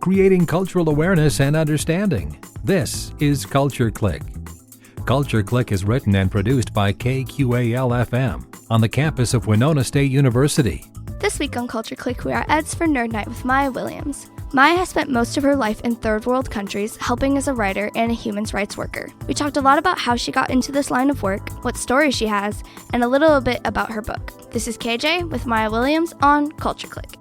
creating cultural awareness and understanding. This is Culture Clique. Culture Clique is written and produced by KQAL-FM on the campus of Winona State University. This week on Culture Clique, we are Eds for Nerd Night with Maya Williams. Maya has spent most of her life in third world countries, helping as a writer and a human rights worker. We talked a lot about how she got into this line of work, what stories she has, and a little bit about her book. This is KJ with Maya Williams on Culture Clique.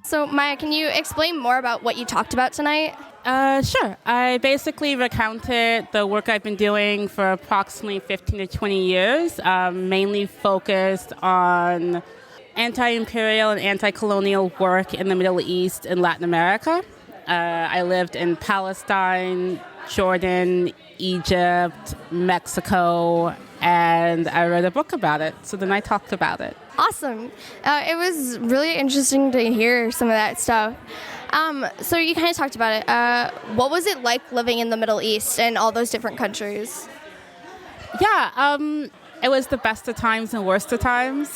So Maya, can you explain more about what you talked about tonight? Sure. I basically recounted the work I've been doing for approximately 15 to 20 years, mainly focused on anti-imperial and anti-colonial work in the Middle East and Latin America. I lived in Palestine, Jordan, Egypt, Mexico, and I wrote a book about it. So then I talked about it. Awesome. It was really interesting to hear some of that stuff. So you kind of talked about it. What was it like living in the Middle East and all those different countries? Yeah, it was the best of times and worst of times.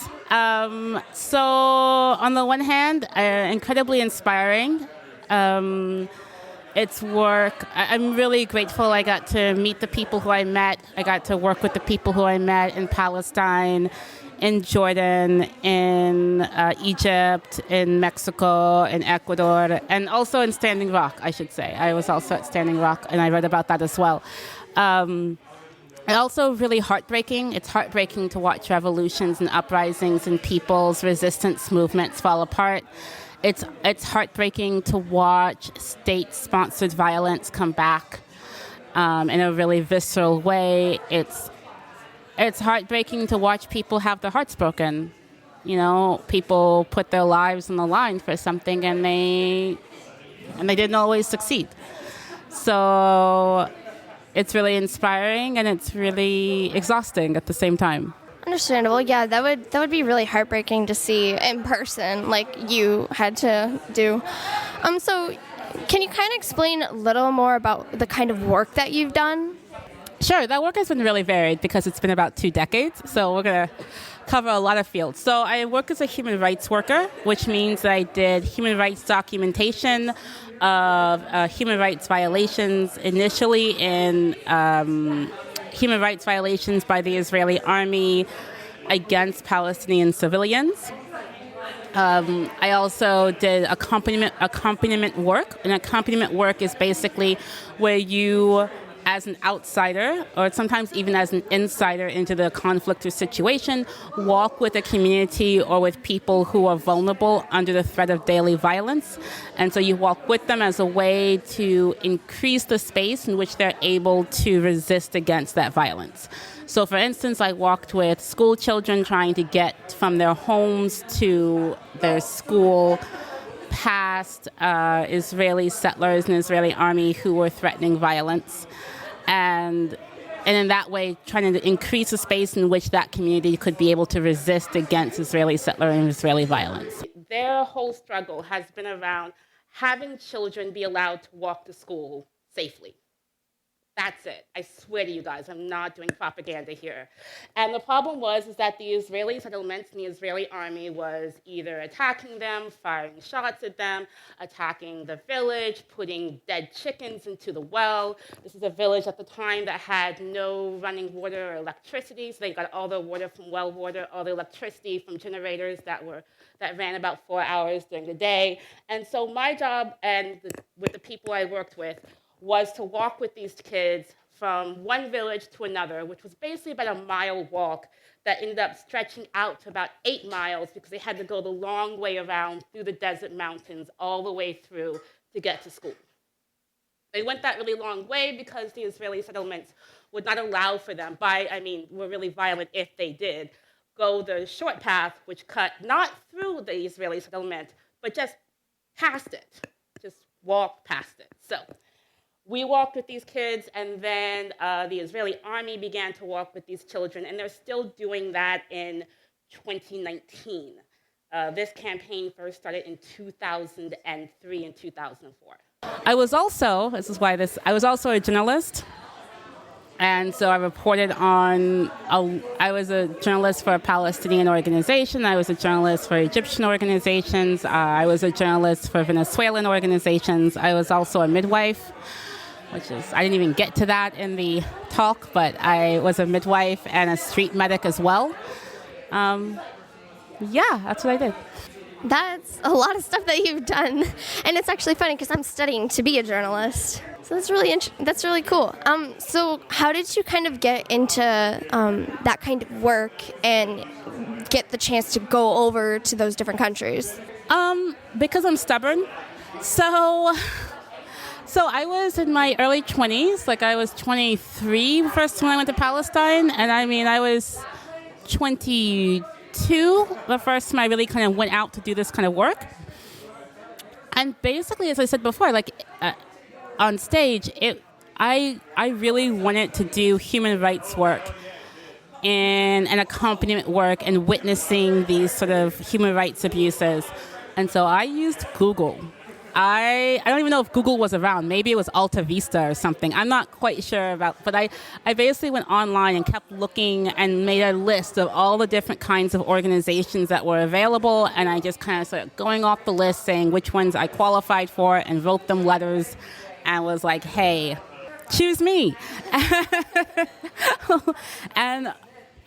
So on the one hand, incredibly inspiring. It's work. I'm really grateful I got to meet the people who I met. I got to work with the people who I met in Palestine, in Jordan, in Egypt, in Mexico, in Ecuador, and also in Standing Rock, I should say. I was also at Standing Rock, and I read about that as well. And also really heartbreaking. It's heartbreaking to watch revolutions and uprisings and people's resistance movements fall apart. It's heartbreaking to watch state-sponsored violence come back in a really visceral way. It's heartbreaking to watch people have their hearts broken. You know, people put their lives on the line for something and they didn't always succeed. So it's really inspiring and it's really exhausting at the same time. Understandable. Yeah, that would be really heartbreaking to see in person, like you had to do. So can you kind of explain a little more about the kind of work that you've done? Sure. That work has been really varied because it's been about 2 decades. So we're going to cover a lot of fields. So I work as a human rights worker, which means that I did human rights documentation of human rights violations, initially in human rights violations by the Israeli army against Palestinian civilians. I also did accompaniment work. And accompaniment work is basically where you, as an outsider, or sometimes even as an insider into the conflict or situation, walk with a community or with people who are vulnerable under the threat of daily violence. And so you walk with them as a way to increase the space in which they're able to resist against that violence. So for instance, I walked with school children trying to get from their homes to their school past Israeli settlers and Israeli army who were threatening violence. And in that way, trying to increase the space in which that community could be able to resist against Israeli settler and Israeli violence. Their whole struggle has been around having children be allowed to walk to school safely. That's it. I swear to you guys, I'm not doing propaganda here. And the problem was that the Israeli settlements and the Israeli army was either attacking them, firing shots at them, attacking the village, putting dead chickens into the well. This is a village at the time that had no running water or electricity, so they got all their water from well water, all the electricity from generators that ran about 4 hours during the day. And so my job with the people I worked with was to walk with these kids from one village to another, which was basically about a mile walk that ended up stretching out to about 8 miles because they had to go the long way around through the desert mountains all the way through to get to school. They went that really long way because the Israeli settlements would not allow for them, were really violent if they did, go the short path, which cut not through the Israeli settlement, but just past it, just walk past it. So we walked with these kids, and then the Israeli army began to walk with these children, and they're still doing that in 2019. This campaign first started in 2003 and 2004. I was also a journalist. And so I reported on, I was a journalist for a Palestinian organization. I was a journalist for Egyptian organizations. I was a journalist for Venezuelan organizations. I was also a midwife, which is, I didn't even get to that in the talk, but I was a midwife and a street medic as well. Yeah, that's what I did. That's a lot of stuff that you've done. And it's actually funny because I'm studying to be a journalist. So that's really cool. So how did you kind of get into that kind of work and get the chance to go over to those different countries? Because I'm stubborn. So I was in my early 20s. Like I was 23 the first time I went to Palestine. And I mean, I was 22 the first time I really kind of went out to do this kind of work. And basically, as I said before, like on stage, I really wanted to do human rights work and accompaniment work and witnessing these sort of human rights abuses. And so I used Google. I don't even know if Google was around. Maybe it was Alta Vista or something. I'm not quite sure about, but I basically went online and kept looking and made a list of all the different kinds of organizations that were available. And I just kind of started going off the list, saying which ones I qualified for and wrote them letters and was like, hey, choose me. And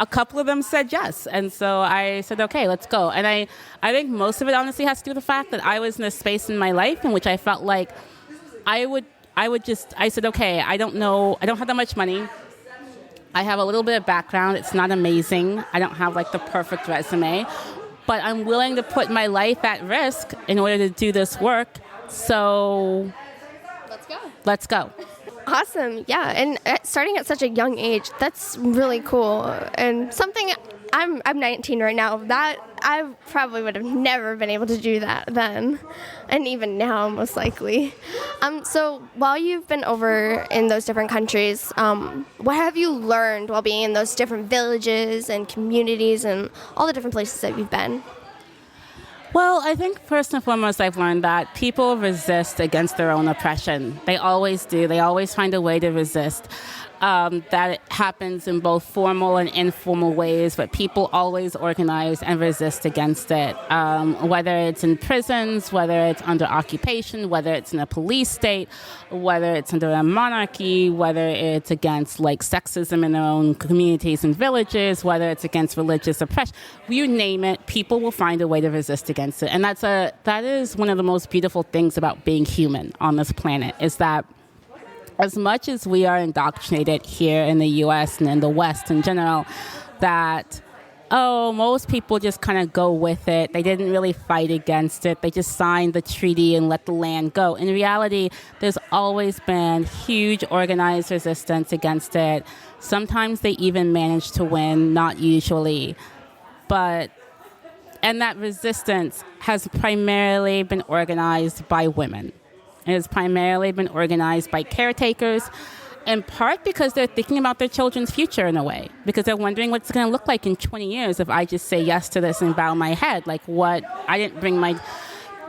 a couple of them said yes. And so I said, okay, let's go. And I think most of it honestly has to do with the fact that I was in a space in my life in which I felt like I said, okay, I don't have that much money. I have a little bit of background. It's not amazing. I don't have like the perfect resume, but I'm willing to put my life at risk in order to do this work. So let's go. Awesome. Yeah. And starting at such a young age, that's really cool. And something, I'm 19 right now, that I probably would have never been able to do that then. And even now, most likely. So while you've been over in those different countries, what have you learned while being in those different villages and communities and all the different places that you've been? Well, I think first and foremost, I've learned that people resist against their own oppression. They always do. They always find a way to resist. That it happens in both formal and informal ways, but people always organize and resist against it. Whether it's in prisons, whether it's under occupation, whether it's in a police state, whether it's under a monarchy, whether it's against like sexism in their own communities and villages, whether it's against religious oppression, you name it, people will find a way to resist against it. And that is one of the most beautiful things about being human on this planet, is that as much as we are indoctrinated here in the U.S. and in the West in general, that, most people just kind of go with it. They didn't really fight against it. They just signed the treaty and let the land go. In reality, there's always been huge organized resistance against it. Sometimes they even manage to win, not usually. And that resistance has primarily been organized by women. It has primarily been organized by caretakers, in part because they're thinking about their children's future in a way, because they're wondering what's going to look like in 20 years if I just say yes to this and bow my head. Like, what? I didn't bring my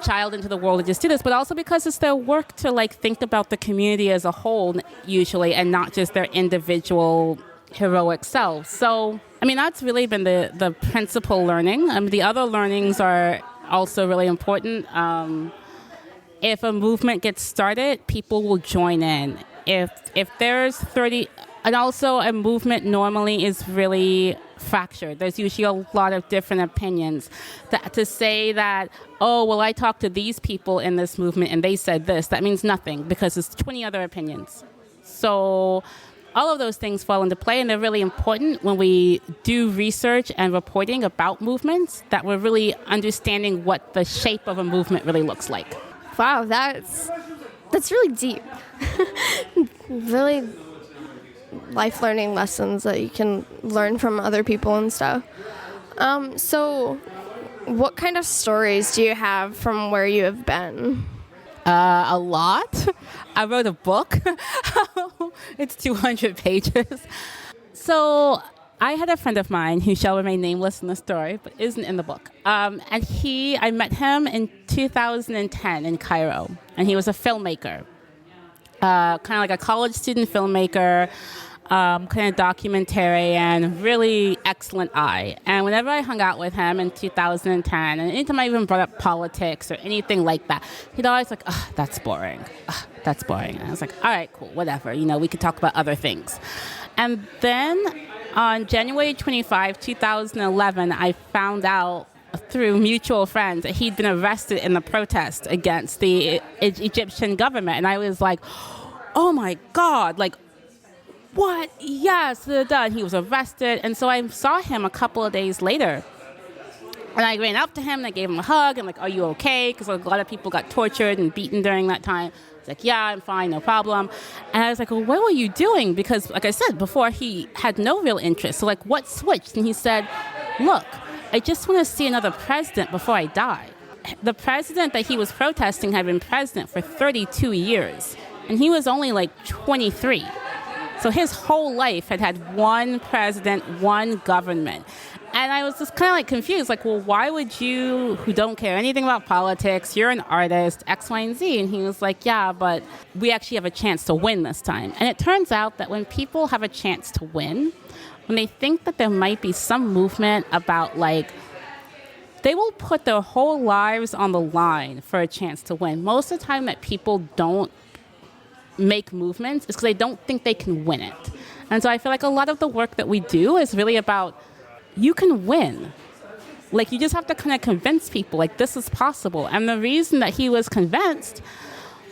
child into the world to just do this, but also because it's their work to like think about the community as a whole usually, and not just their individual heroic selves. So, I mean, that's really been the principal learning. The other learnings are also really important. If a movement gets started, people will join in. If there's 30, and also a movement normally is really fractured. There's usually a lot of different opinions. To say that, I talked to these people in this movement and they said this, that means nothing because there's 20 other opinions. So all of those things fall into play, and they're really important when we do research and reporting about movements, that we're really understanding what the shape of a movement really looks like. Wow, that's really deep. Really life learning lessons that you can learn from other people and stuff. So what kind of stories do you have from where you have been? A lot. I wrote a book. It's 200 pages. So I had a friend of mine who shall remain nameless in the story, but isn't in the book. And I met him in 2010 in Cairo, and he was a filmmaker, kind of like a college student filmmaker. kind of documentarian, really excellent eye. And whenever I hung out with him in 2010, and anytime I even brought up politics or anything like that, he'd always like, "Oh, that's boring. Oh, that's boring." And I was like, "All right, cool, whatever. We could talk about other things." And then on January 25, 2011, I found out through mutual friends that he'd been arrested in the protest against the Egyptian government. And I was like, oh my God, like, what? Yes, and he was arrested. And so I saw him a couple of days later. And I ran up to him and I gave him a hug. And like, are you okay? Because a lot of people got tortured and beaten during that time. He's like, yeah, I'm fine, no problem. And I was like, well, what were you doing? Because like I said before, he had no real interest. So like, what switched? And he said, look, I just want to see another president before I die. The president that he was protesting had been president for 32 years. And he was only like 23. So his whole life had one president, one government. And I was just kind of like confused, like, well, why would you, who don't care anything about politics, you're an artist, X, Y, and Z. And he was like, yeah, but we actually have a chance to win this time. And it turns out that when people have a chance to win, when they think that there might be some movement about like, they will put their whole lives on the line for a chance to win. Most of the time that people don't make movements is because they don't think they can win it. And so I feel like a lot of the work that we do is really about, you can win. Like, you just have to kind of convince people, like, this is possible. And the reason that he was convinced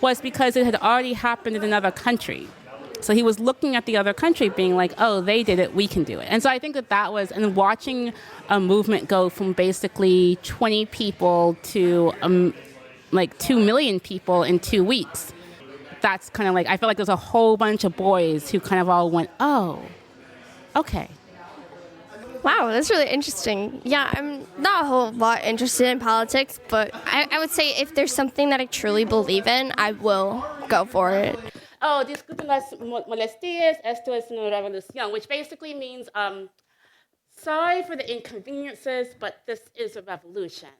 was because it had already happened in another country. So he was looking at the other country being like, oh, they did it, we can do it. And so I think that was, and watching a movement go from basically 20 people to like 2 million people in 2 weeks. That's kind of like, I feel like there's a whole bunch of boys who kind of all went, oh, okay. Wow, that's really interesting. Yeah, I'm not a whole lot interested in politics, but I would say if there's something that I truly believe in, I will go for it. Oh, disculpen las molestias, esto es una revolución, which basically means, sorry for the inconveniences, but this is a revolution.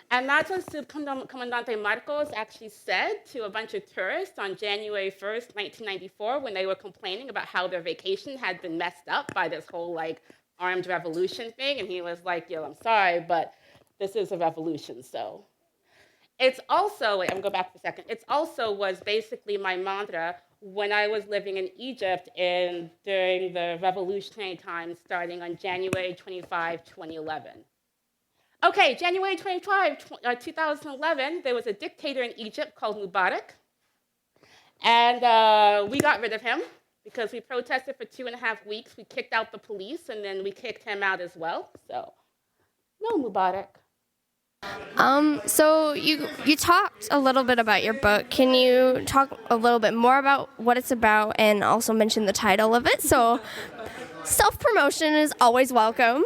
And that's what Subcomandante Marcos actually said to a bunch of tourists on January 1st, 1994, when they were complaining about how their vacation had been messed up by this whole, like, armed revolution thing. And he was like, yo, I'm sorry, but this is a revolution, so. It's also, wait, I'm going to go back for a second. It's also was basically my mantra when I was living in Egypt during the revolutionary times starting on January 25, 2011. Okay, January 25, 2011, there was a dictator in Egypt called Mubarak. And we got rid of him because we protested for 2.5 weeks. We kicked out the police, and then we kicked him out as well. So, no Mubarak. So you talked a little bit about your book. Can you talk a little bit more about what it's about and also mention the title of it? So self-promotion is always welcome.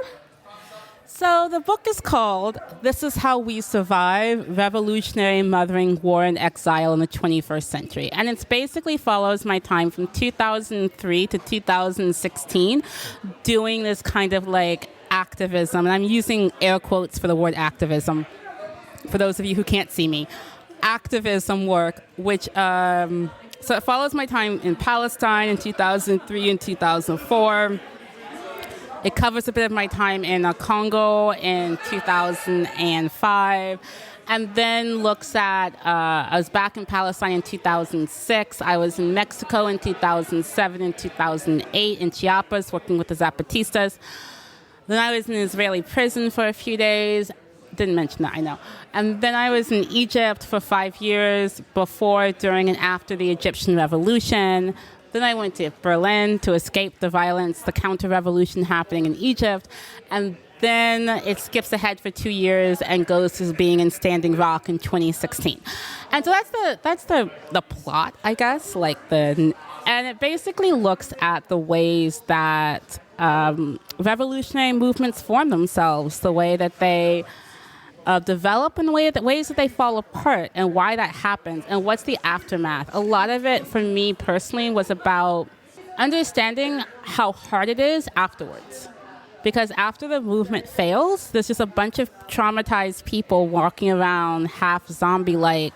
So the book is called This Is How We Survive, Revolutionary Mothering, War, and Exile in the 21st Century. And it basically follows my time from 2003 to 2016 doing this kind of like activism. And I'm using air quotes for the word activism, for those of you who can't see me. Activism work, which, so it follows my time in Palestine in 2003 and 2004. It covers a bit of my time in Congo in 2005, and then looks at, I was back in Palestine in 2006. I was in Mexico in 2007 and 2008 in Chiapas working with the Zapatistas. Then I was in an Israeli prison for a few days. Didn't mention that, I know. And then I was in Egypt for 5 years before, during, and after the Egyptian Revolution. Then I went to Berlin to escape the violence, the counter-revolution happening in Egypt. And then it skips ahead for 2 years and goes to being in Standing Rock in 2016. And so that's the plot, I guess. And it basically looks at the ways that revolutionary movements form themselves, the way that they develop, and ways that they fall apart, and why that happens, and what's the aftermath. A lot of it, for me personally, was about understanding how hard it is afterwards. Because after the movement fails, there's just a bunch of traumatized people walking around half zombie-like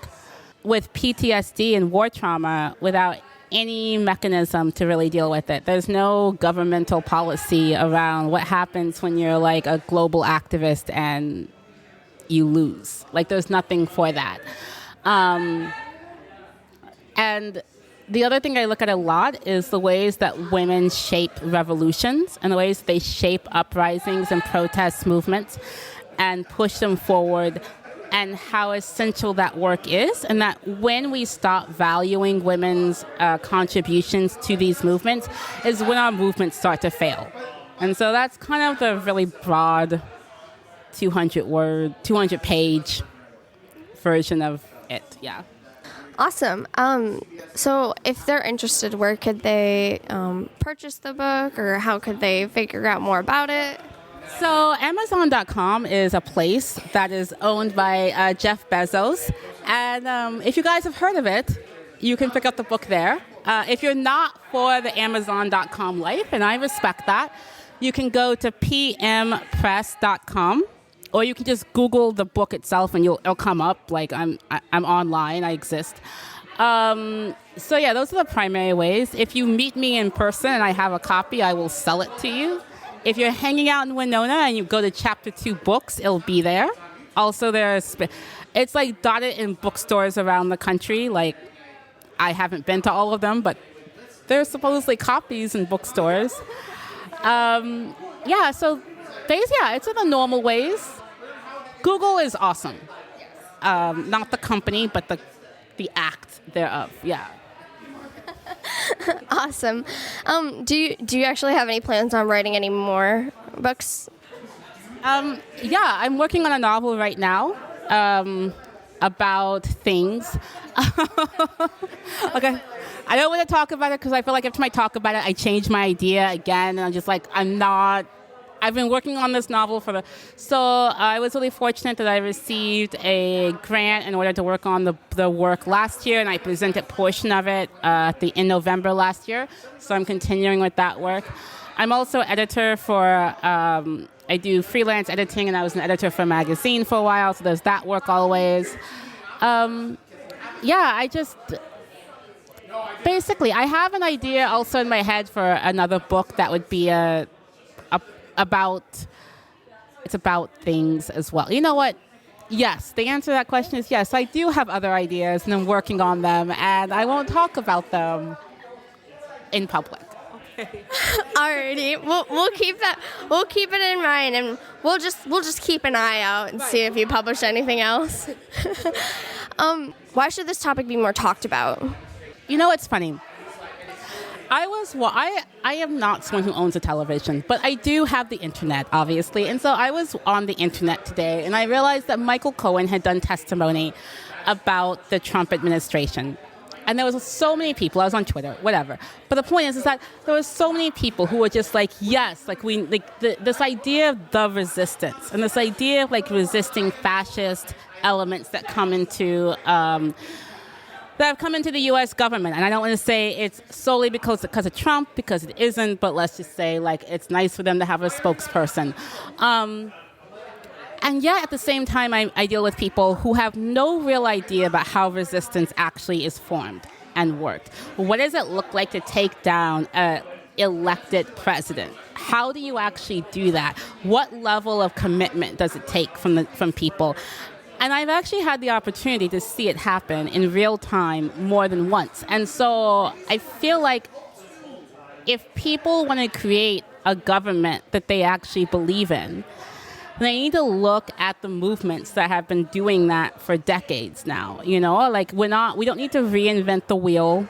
with PTSD and war trauma without any mechanism to really deal with it. There's no governmental policy around what happens when you're like a global activist and you lose. Like, there's nothing for that. And the other thing I look at a lot is the ways that women shape revolutions and the ways they shape uprisings and protest movements and push them forward, and how essential that work is, and that when we stop valuing women's contributions to these movements is when our movements start to fail. And so that's kind of the really broad 200-page version of it, yeah. Awesome. So if they're interested, where could they purchase the book, or how could they figure out more about it? So Amazon.com is a place that is owned by Jeff Bezos. And if you guys have heard of it, you can pick up the book there. If you're not for the Amazon.com life, and I respect that, you can go to pmpress.com, or you can just Google the book itself and it'll come up. Like, I'm online, I exist. So yeah, those are the primary ways. If you meet me in person and I have a copy, I will sell it to you. If you're hanging out in Winona and you go to Chapter 2 Books, it'll be there. Also, it's like dotted in bookstores around the country. Like, I haven't been to all of them, but there's supposedly copies in bookstores. So it's in the normal ways. Google is awesome. Not the company, but the act thereof, yeah. Awesome. Do you actually have any plans on writing any more books? I'm working on a novel right now about things. Okay. I don't want to talk about it because I feel like every time I talk about it, I change my idea again, and I'm just like, I've been working on this novel so I was really fortunate that I received a grant in order to work on the work last year, and I presented a portion of it in November last year. So I'm continuing with that work. I'm also editor for, I do freelance editing, and I was an editor for a magazine for a while, so there's that work always. Basically, I have an idea also in my head for another book that would be about things as well. You know what? Yes, the answer to that question is yes. I do have other ideas, and I'm working on them, and I won't talk about them in public. Okay. Alrighty, we'll keep that. We'll keep it in mind, and we'll just keep an eye out and see if you publish anything else. Why should this topic be more talked about? You know, it's funny. I am not someone who owns a television, but I do have the internet, obviously. And so I was on the internet today, and I realized that Michael Cohen had done testimony about the Trump administration. And there was so many people. I was on Twitter, whatever. But the point is that there were so many people who were just like, yes, this idea of the resistance, and this idea of like resisting fascist elements that have come into the U.S. government. And I don't want to say it's solely because of Trump, because it isn't, but let's just say like it's nice for them to have a spokesperson. And yet at the same time, I deal with people who have no real idea about how resistance actually is formed and worked. What does it look like to take down an elected president? How do you actually do that? What level of commitment does it take from people? And I've actually had the opportunity to see it happen in real time more than once. And so I feel like if people want to create a government that they actually believe in, they need to look at the movements that have been doing that for decades now. You know, like we don't need to reinvent the wheel.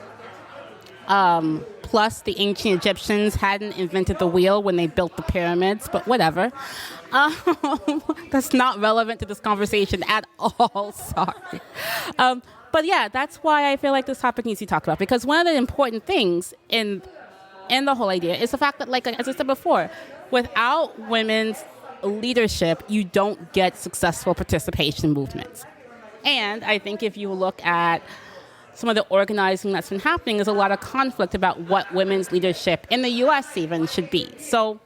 Plus, the ancient Egyptians hadn't invented the wheel when they built the pyramids, but whatever. That's not relevant to this conversation at all, sorry. But yeah, that's why I feel like this topic needs to be talked about, because one of the important things in the whole idea is the fact that, like as I said before, without women's leadership, you don't get successful participation movements. And I think if you look at some of the organizing that's been happening, there's a lot of conflict about what women's leadership in the U.S. even should be. So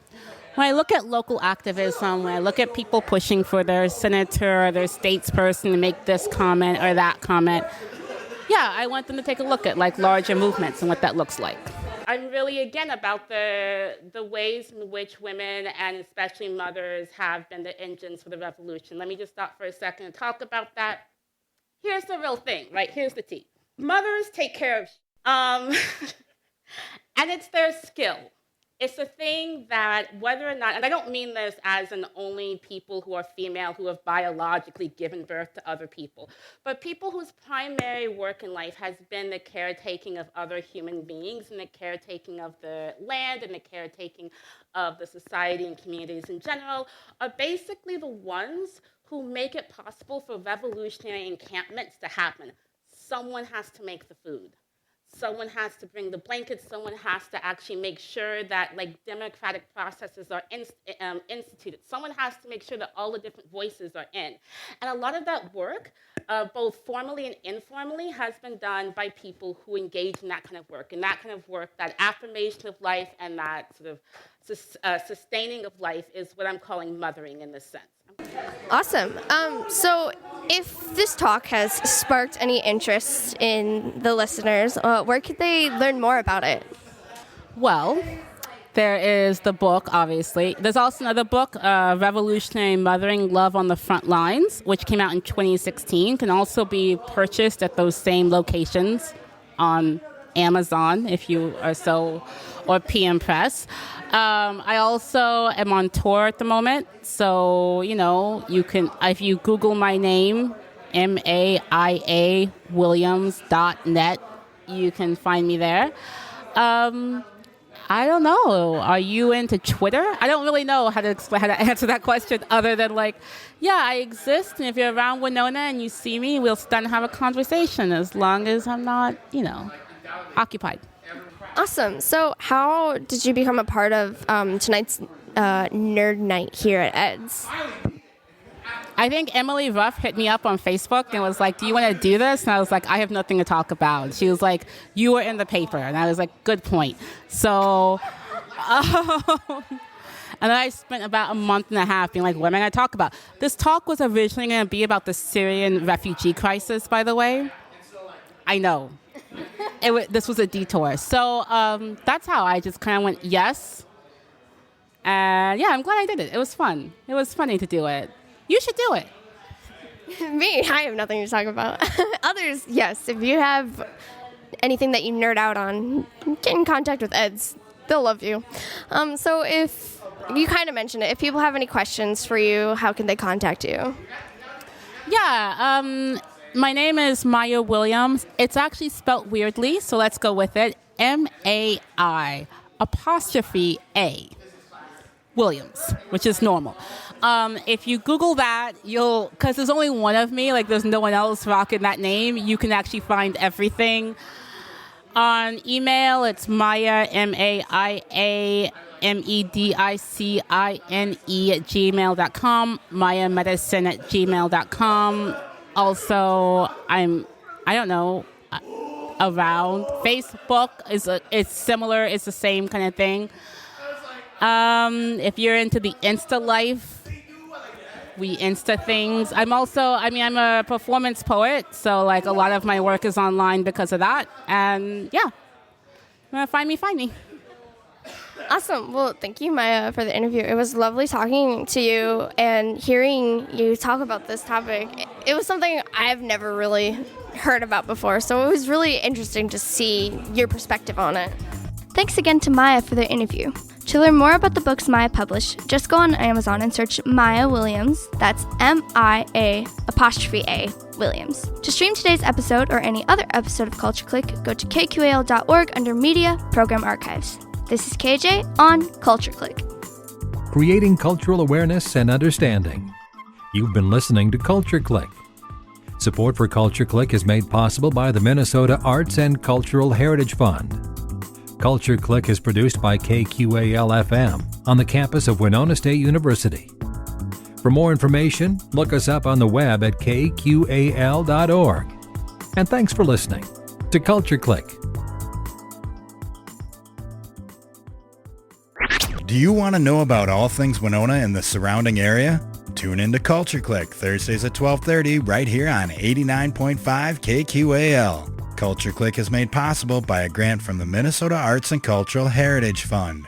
when I look at local activism, when I look at people pushing for their senator or their statesperson to make this comment or that comment, yeah, I want them to take a look at like larger movements and what that looks like. I'm really, again, about the ways in which women and especially mothers have been the engines for the revolution. Let me just stop for a second and talk about that. Here's the real thing, right? Here's the tea. Mothers take care of and it's their skill. It's a thing that whether or not, and I don't mean this as in only people who are female who have biologically given birth to other people, but people whose primary work in life has been the caretaking of other human beings and the caretaking of the land and the caretaking of the society and communities in general are basically the ones who make it possible for revolutionary encampments to happen. Someone has to make the food. Someone has to bring the blankets. Someone has to actually make sure that like democratic processes are instituted. Someone has to make sure that all the different voices are in. And a lot of that work, both formally and informally, has been done by people who engage in that kind of work. And that kind of work, that affirmation of life and that sort of sustaining of life is what I'm calling mothering in this sense. Awesome. So if this talk has sparked any interest in the listeners, where could they learn more about it? Well, there is the book, obviously. There's also another book, Revolutionary Mothering, Love on the Front Lines, which came out in 2016. Can also be purchased at those same locations on Amazon, if you are so, or PM Press. I also am on tour at the moment, so, you know, you can, if you Google my name, MAIA Williams.net, you can find me there. I don't know. Are you into Twitter? I don't really know how to answer that question other than like, yeah, I exist, and if you're around Winona and you see me, we'll sit down and have a conversation as long as I'm not, you know, occupied. Awesome. So how did you become a part of tonight's Nerd Night here at Ed's? I think Emily Ruff hit me up on Facebook and was like, do you want to do this? And I was like, I have nothing to talk about. She was like, you were in the paper. And I was like, good point. So, and then I spent about a month and a half being like, what am I going to talk about? This talk was originally going to be about the Syrian refugee crisis, by the way. I know. This was a detour. So that's how I just kind of went, yes. And yeah, I'm glad I did it. It was fun. It was funny to do it. You should do it. Me, I have nothing to talk about. Others, yes. If you have anything that you nerd out on, get in contact with Eds. They'll love you. So if you kind of mentioned it, if people have any questions for you, how can they contact you? Yeah, my name is Maya Williams. It's actually spelt weirdly, so let's go with it. MAI 'A Williams, which is normal. If you Google that, because there's only one of me, like there's no one else rocking that name, you can actually find everything. On email, it's Maya, MAIA MEDICINE @gmail.com, mayamedicine@gmail.com. Also, I don't know, around Facebook it's similar, it's the same kind of thing. If you're into the Insta life, we Insta things. I'm a performance poet, so like a lot of my work is online because of that. And yeah, you want to find me. Awesome. Well, thank you, Maya, for the interview. It was lovely talking to you and hearing you talk about this topic. It was something I've never really heard about before, so it was really interesting to see your perspective on it. Thanks again to Maya for the interview. To learn more about the books Maya published, just go on Amazon and search Maya Williams. That's MIA 'A Williams. To stream today's episode or any other episode of Culture Clique, go to kqal.org under Media Program Archives. This is KJ on Culture Clique. Creating cultural awareness and understanding. You've been listening to Culture Clique. Support for Culture Clique is made possible by the Minnesota Arts and Cultural Heritage Fund. Culture Clique is produced by KQAL-FM on the campus of Winona State University. For more information, look us up on the web at kqal.org. And thanks for listening to Culture Clique. Do you want to know about all things Winona and the surrounding area? Tune in to Culture Clique Thursdays at 12:30 right here on 89.5 KQAL. Culture Clique is made possible by a grant from the Minnesota Arts and Cultural Heritage Fund.